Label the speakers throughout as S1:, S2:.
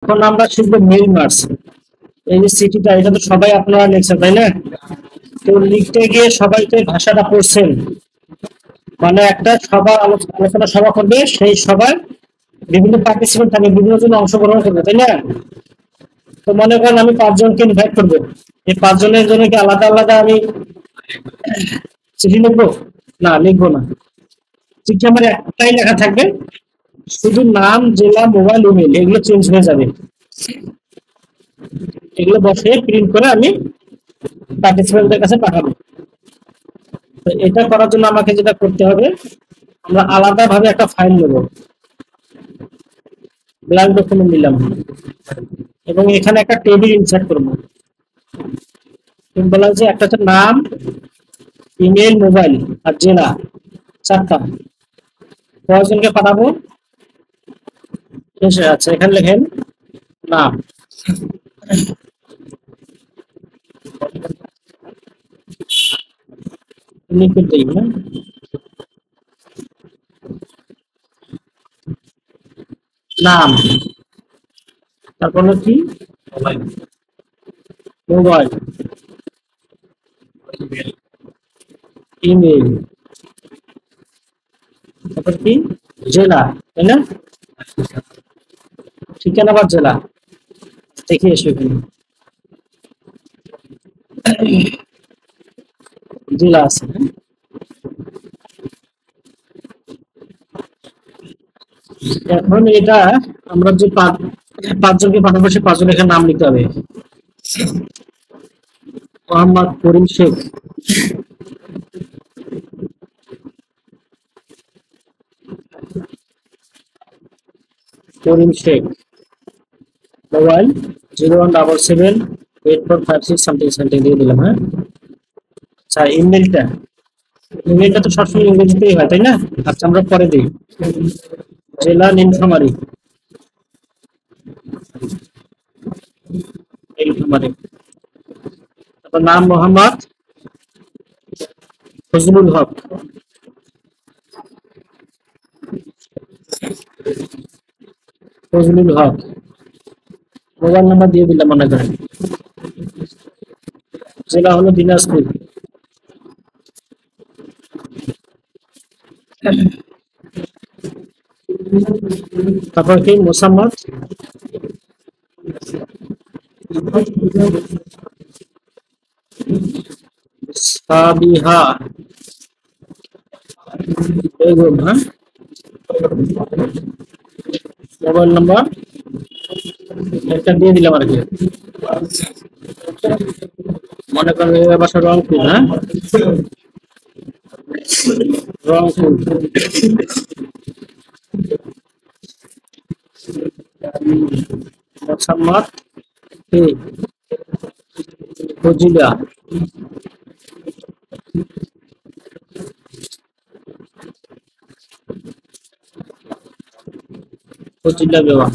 S1: এখন আমরা শিখবো মেইল মার্কস। এই যে সিটিটা, এটা তো সবাই আপনারা লিখছেন তাই না? তো লিখতে গিয়ে সবাই তো ভাষাটা পড়ছেন, মানে একটা সভা আলোচনা সভা করবে, সেই সভায় বিভিন্ন পার্টিসিপেন্ট থাকবে, বিভিন্ন জন অংশগ্রহণ করবে তাই না? তো মনে করেন আমি 5 জনকে ইনভাইট করবো, এই 5 জনের জন্য কি আলাদা আলাদা আমি চিঠি লিখবো? না, লিখবো না। চিঠি আমার একটাই লেখা থাকবে, শুধু নাম, জেলা, মোবাইল, ইমেল, এগুলো চেঞ্জ হয়ে যাবে। এগুলো বসে প্রিন্ট করে আমি পার্টিসিপেন্টদের কাছে পাঠাবো। তো এটা করার জন্য আমাকে যেটা করতে হবে, আমরা আলাদা ভাবে একটা ফাইল নেব, ব্ল্যাঙ্ক ডকুমেন্ট নিলাম, এবং এখানে একটা টেবিল ইনসার্ট করবো। বলা যে একটা হচ্ছে নাম, ইমেল, মোবাইল আর জেলা, 4টা। কয়জনকে পাঠাবো? আচ্ছা, এখানে লেখেন নাম, লিখে দিই না, নাম, তারপর কি মোবাইল, ইমেল, তারপর কি জেলা, তাই না? ঠিকানা বা জেলা দেখে এসো এখানে, জেলা আছে। এখন এটা আমরা যে 5 জনকে পাঠাবো, সে 5 জনের এখানে নাম লিখতে হবে। মোহাম্মদ করিম শেখ, করিম শেখ, মোবাইল 01778456 সামথিং সামথিং দিয়ে দিলাম। হ্যাঁ, আচ্ছা, ইমেলটা, ইমেলটা তো সবসময় ইংরেজিতেই হয় তাই না? আচ্ছা, আমরা পরে দিই জেলা নীলফামারী, নীলফামারী। তারপর নাম মোহাম্মদ ফজলুল হক, ফজলুল হক, মোবাইল নাম্বার দিয়ে দিলাম মনে করেন। জেলা হলো দিনাজপুর, তারপর কি মোসাম্মদ সাবিহা বেগম। হ্যাঁ, মোবাইল নাম্বার একটা দিয়ে দিলাম আর কি। মনে করেন এই বাসা রংপুর। হ্যাঁ, রংপুর। মোসাম্মদ ফজিলা, ফজিলা বেগম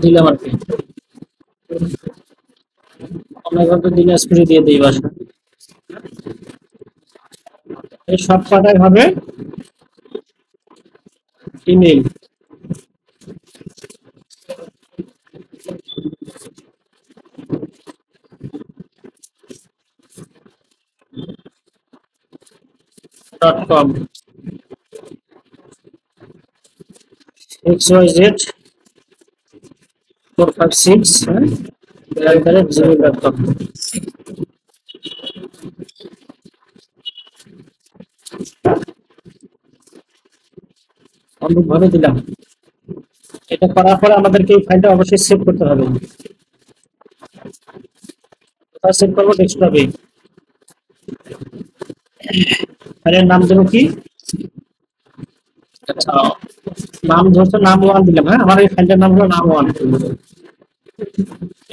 S1: দিলাম আর কি। অনেক তো দিনাজপুরে দিয়ে দিই বাসা। এই সব কটাই হবে ইমেল। .com XYZ 456 gmail.com। অনুরূপভাবে দিলাম। এটা করার পরে আমাদেরকে এই ফাইলটা অবশ্যই সেভ করতে হবে। কোথায় সেভ করবো? ডেস্কটপে। ফাইলের নাম দেবো কি? আচ্ছা, নাম ধরতে নাম 1 দিলাম। হ্যাঁ, আমার এই ফাইলটার নাম হলো নাম 1।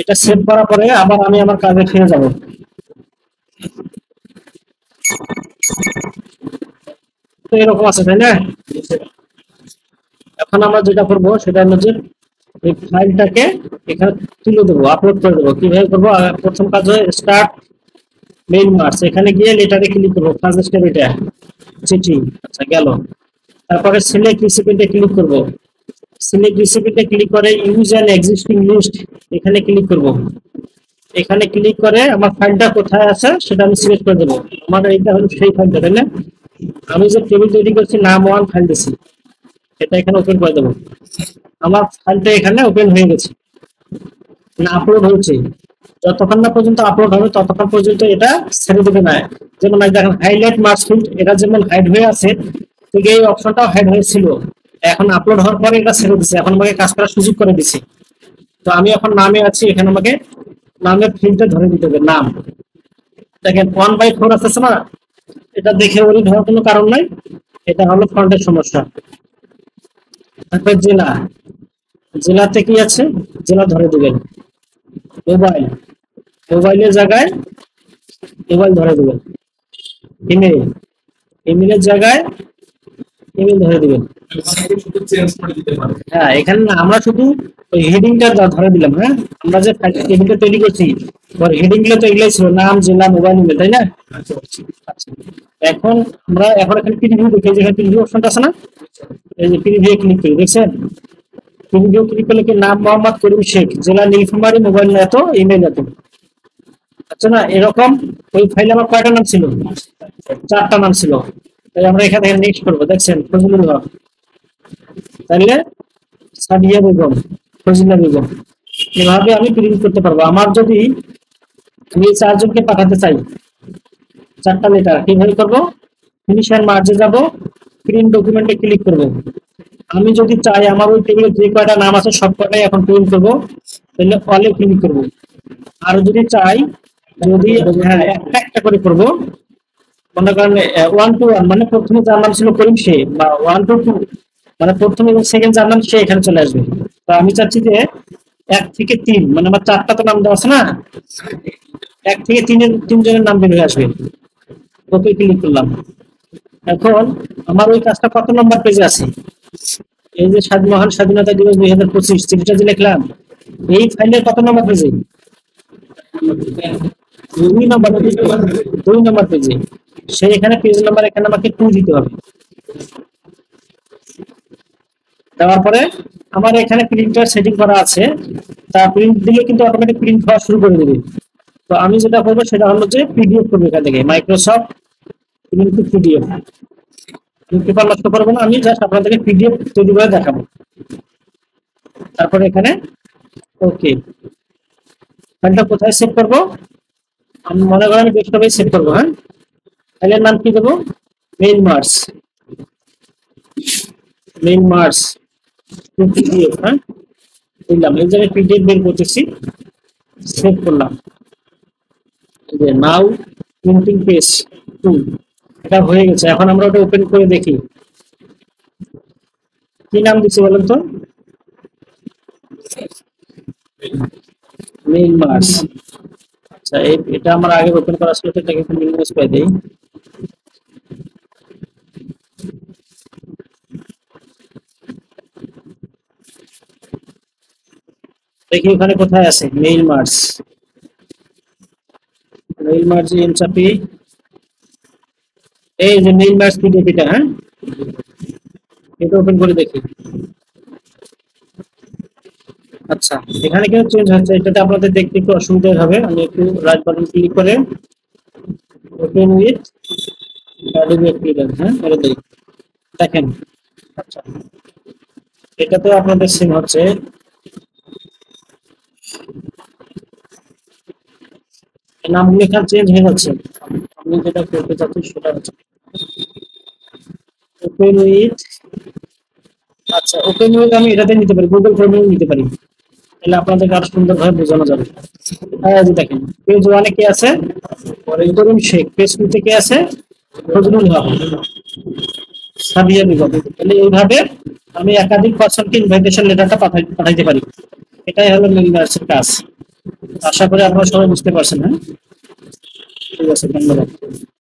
S1: এটা সেভ করার পরে আবার আমি আমার কাজে ফিরে যাব। তো এরকম আছে তাই না? এখন আমরা যেটা করবো সেটা হলো যে এই ফাইলটাকে এখানে তুলে দেবো, আপলোড করে দেবো। কিভাবে করবো? প্রথম কাজ হয় স্টার্ট মেইল মার্কস, এখানে গিয়ে লেটারে ক্লিক করবো। ফার্স্ট স্টেপ এটা চিঠি। আচ্ছা, গেল। তারপরে সিলেক্ট রিসিপিতে ক্লিক করব। সিলেক্ট রিসিপিতে ক্লিক করে ইউজ অ্যান এক্সিস্টিং লিস্ট এখানে ক্লিক করব। এখানে ক্লিক করে আমার ফাইলটা কোথায় আছে সেটা আমি সিলেক্ট করে দেবো। আমার এইটা হলো সেই ফাইলটা, তাই না? আমি যে টেবিল তৈরি করছি নাম ওয়ান ফাইল দিছি, এটা এখানে ওপেন করে দেবো। আমার ফাইলটা এখানে ওপেন হয়ে গেছে, মানে আপলোড হয়েছে। যতক্ষণ না পর্যন্ত আপলোড হবে ততক্ষণ পর্যন্ত এটা ছেড়ে দেবে না। যেমন দেখেন হাইলাইট মার্কস ফিল্ড, এটা যেমন হাইড হয়ে আছে ঠিক এই অপশনটাও হাইড হয়েছিল, এখন আপলোড হওয়ার পরে এটা ছেড়ে দিচ্ছে, এখন আমাকে কাজ করার সুযোগ করে দিচ্ছে। তো আমি এখন নামে আছি, এখানে আমাকে নামের ফিল্ডটা ধরে দিতে হবে নাম। দেখেন 1/4 আছে না, এটা দেখে ওরই ধরার কোনো কারণ নাই, এটা হলো ফন্টের সমস্যা। তারপর জেলা, জেলাতে কি আছে জেলা ধরে দিবেন। মোবাইল, মোবাইলের জায়গায় মোবাইল ধরে দিবেন। ইমেল, ইমেলের জায়গায় ইমেল ধরে দিবেন। হ্যাঁ এখানে না আমরা শুধু ওই হেডিংটা ধরে দিলাম। হ্যাঁ আমরা যে টেবিলটা তৈরি করছি ওর হেডিং গুলো তো এগুলাই ছিল, নাম, জেলা, মোবাইল, ইমেল, তাই না? আচ্ছা, এখন আমরা এখানে প্রিভিউ দেখি, যেখানে প্রিভিউ অপশনটা আছে না, এই যে প্রিভিউ ক্লিক করি, দেখছেন? প্রিভিউ ক্লিক করলে কি নাম মোহাম্মদ করিম শেখ, জেলা নীলফামারী, মোবাইল এত, ইমেল এত। আচ্ছা না, এরকম ওই ফাইলে আমার কয়টা নাম ছিল? 4টা নাম ছিল। তাই আমরা এখানে নেক্সট করবো, দেখছেন ফজলুল হক, তাহলে সাদিয়া বেগম, ফজিলা বেগম। এভাবে আমি প্রিন্ট করতে পারবো। আমার যদি আমি 4 জনকে পাঠাতে চাই 4টা লেটার, কিভাবে করবো? ফিনিশ এন্ড মার্জে যাব, প্রিন্ট ডকুমেন্টে ক্লিক করব। আমি যদি চাই আমার ওই টেবিলে যে কয়টা নাম আছে সব কয়টাই এখন প্রিন্ট করবো, তাহলে অলে ক্লিক করব। আর যদি চাই, যদি হ্যাঁ একটা একটা করে করবো, মনে করেন 1 to 1 মানে প্রথমে যার নাম ছিল করিম সে, বা 1 to 2 মানে প্রথম এবং সেকেন্ড যার নাম সে এখানে চলে আসবে। তো আমি চাচ্ছি যে 1 থেকে 3 মানে আমার 4টা তো নাম দেওয়া আছে না, 1 থেকে 3 জনের নাম বের হয়ে আসবে। ওকে ক্লিক করলাম। এখন আমার ওই কাজটা কত নম্বর পেজে আছে? এই যে মহান স্বাধীনতা দিবস 2025 চিঠিটা যে লিখলাম, এই ফাইলের কত নম্বর পেজে? 2 নম্বর পেজে। সেই এখানে পেজ নাম্বার এখানে আমাকে 2 দিতে হবে। দেওয়ার পরে আমার এখানে প্রিন্টার সেটিং করা আছে, তা প্রিন্ট দিলে কিন্তু অটোমেটিক প্রিন্ট হওয়া শুরু করে দেবে। তো আমি যেটা করবো সেটা হলো যে পিডিএফ করবো, এখান থেকে মাইক্রোসফট পিডিএফ। পেপার নষ্ট করবো না, আমি জাস্ট আপনাদেরকে পিডিএফ তৈরি করে দেখাবো। তারপরে এখানে ওকে, ফাইলটা কোথায় সেভ করবো? আমি মনে করেন আমি ডেস্কটপে সেভ করবো। হ্যাঁ, ফাইলের নাম কি দেবো? Main mars, main mars PDF. হ্যাঁ দিলাম, এই জায়গায় পিডিএফ বের করতেছি, সেভ করলাম। নাও প্রিন্টিং পেজ 2, এটা হয়ে গেছে। এখন আমরা ওটা ওপেন করে দেখি কি নাম দিচ্ছি বলেন তো? Main mars. আচ্ছা এটা আমার আগে ওপেন করা ছিল, এটাকে একটু মিনিমাইজ করে দেই। দেখি ওখানে কোথায় আছে মেইল মার্স, মেইল মার্স চাপি, এই যে মেইল মার্স পিডিএফ এটা। হ্যাঁ এটা ওপেন করে দেখি। আচ্ছা এখানে কেন চেঞ্জ হচ্ছে, এটাতে আপনাদের দেখতে একটু অসুবিধা হবে। আমি একটু রাইট বাটন ক্লিক করে ওপেন উইথ অ্যাডোবি এক্সপিরিয়েন্স, হ্যাঁ এটা দেখেন। আচ্ছা এটাতে আপনাদের সিম হচ্ছে, নামগুলো এখানে চেঞ্জ হয়ে যাচ্ছে। আমি যেটা করতে চাচ্ছি সেটা হচ্ছে ওপেন উইথ। আচ্ছা ওপেন উইথ আমি এটাতে নিতে পারি, গুগল ক্রোমেও নিতে পারি, তাহলে আপনাদেরকে আরো সুন্দরভাবে বোঝানো যাবে। হ্যাঁ দেখেন পেজ 1-এ কে আছে? করিম শেখ। পেজ 2-তে কে আছে? ফজলুল হক, সাদিয়া বেগম। তাহলে এইভাবে আমি একাধিক পার্সনকে ইনভাইটেশন লেটারটা পাঠাইতে পারি। এটাই হলো মেইল মার্সের কাজ। আশা করি আপনারা সবাই বুঝতে পারছেন। হ্যাঁ ঠিক আছে, ধন্যবাদ।